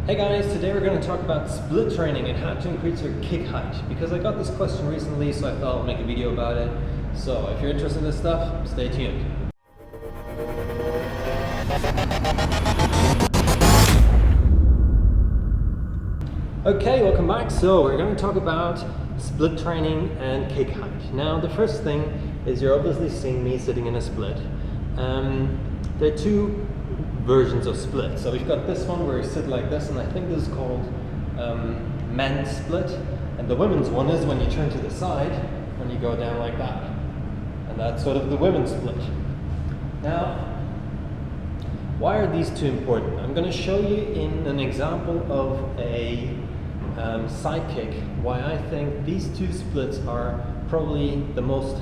Hey guys, today we're going to talk about split training and how to increase your kick height, because I got this question recently, so I thought I'll make a video about it. So if you're interested in this stuff, stay tuned. Okay, welcome back. So we're going to talk about split training and kick height. Now the first thing is you're obviously seeing me sitting in a split. There are two versions of split. So we've got this one where you sit like this, and I think this is called men's split. And the women's one is when you turn to the side and you go down like that. And that's sort of the women's split. Now, why are these two important? I'm going to show you in an example of a side kick why I think these two splits are probably the most,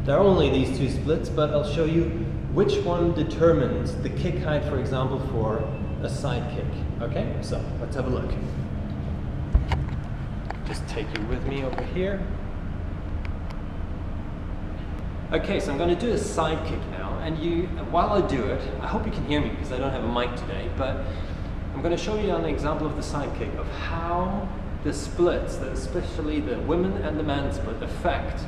there are only these two splits, but I'll show you which one determines the kick height, for example, for a side kick. Okay, so let's have a look. Just take you with me over here. Okay, so I'm going to do a side kick now, and while I do it, I hope you can hear me because I don't have a mic today, but I'm going to show you an example of the side kick of how the splits, especially the women and the man split, affect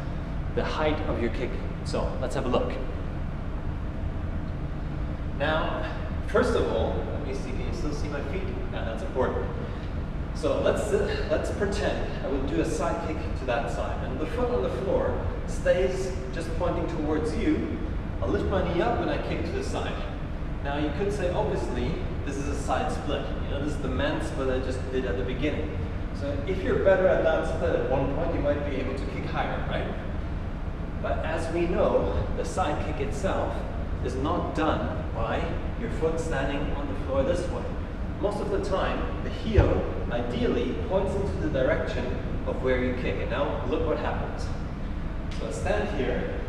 the height of your kick. So let's have a look. Now, first of all, let me see, can you still see my feet? Yeah, that's important. So let's pretend I will do a side kick to that side, and the foot on the floor stays just pointing towards you. I'll lift my knee up and I kick to the side. Now you could say, obviously, this is a side split. You know, this is the man split I just did at the beginning. So if you're better at that split at one point, you might be able to kick higher, right? But as we know, the side kick itself is not done by your foot standing on the floor this way. Most of the time, the heel ideally points into the direction of where you kick. And now look what happens. So I stand here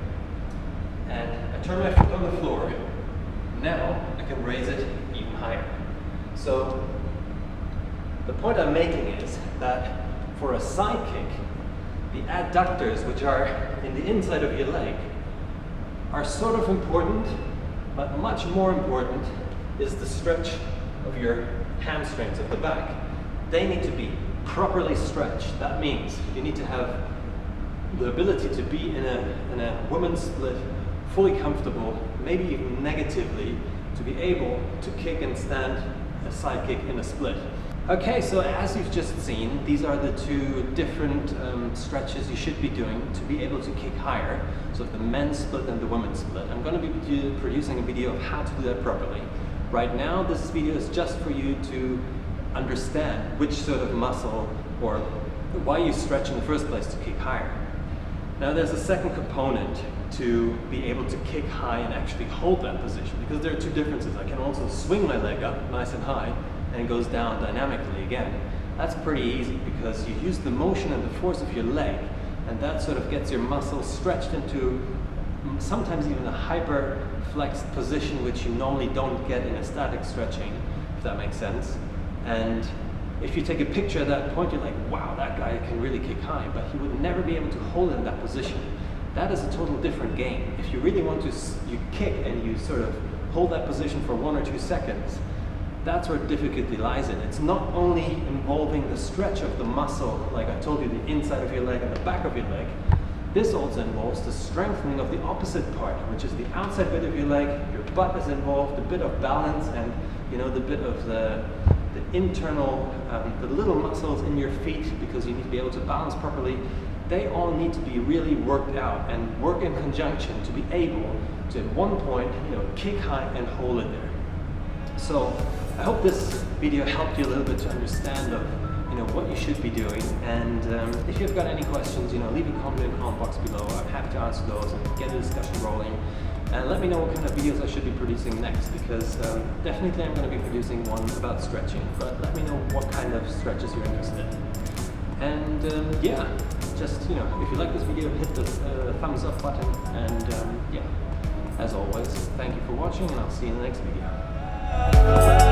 and I turn my foot on the floor. Now I can raise it even higher. So the point I'm making is that for a side kick, the adductors, which are in the inside of your leg, are sort of important, but much more important is the stretch of your hamstrings at the back. They need to be properly stretched. That means you need to have the ability to be in a women's split fully comfortable, maybe even negatively, to be able to kick and stand a side kick in a split. Okay, so as you've just seen, these are the two different stretches you should be doing to be able to kick higher. So the men's split and the women's split. I'm going to be producing a video of how to do that properly. Right now, this video is just for you to understand which sort of muscle or why you stretch in the first place to kick higher. Now there's a second component to be able to kick high and actually hold that position, because there are two differences. I can also swing my leg up nice and high, and it goes down dynamically again. That's pretty easy because you use the motion and the force of your leg, and that sort of gets your muscles stretched into sometimes even a hyper flexed position, which you normally don't get in a static stretching, if that makes sense. And if you take a picture at that point, you're like, wow, that guy can really kick high, but he would never be able to hold in that position. That is a total different game. If you really want to, you kick and you sort of hold that position for 1 or 2 seconds, that's where difficulty lies in. It's not only involving the stretch of the muscle, like I told you, the inside of your leg and the back of your leg. This also involves the strengthening of the opposite part, which is the outside bit of your leg. Your butt is involved, a bit of balance, and the bit of the internal, the little muscles in your feet, because you need to be able to balance properly. They all need to be really worked out and work in conjunction to be able to, at one point, kick high and hold it there. So I hope this video helped you a little bit to understand of what you should be doing. And if you've got any questions, leave a comment in the comment box below. I'm happy to answer those and get the discussion rolling. And let me know what kind of videos I should be producing next, because definitely I'm going to be producing one about stretching, but let me know what kind of stretches you're interested in. And yeah, just, if you like this video, hit the thumbs up button, and yeah, as always, thank you for watching, and I'll see you in the next video.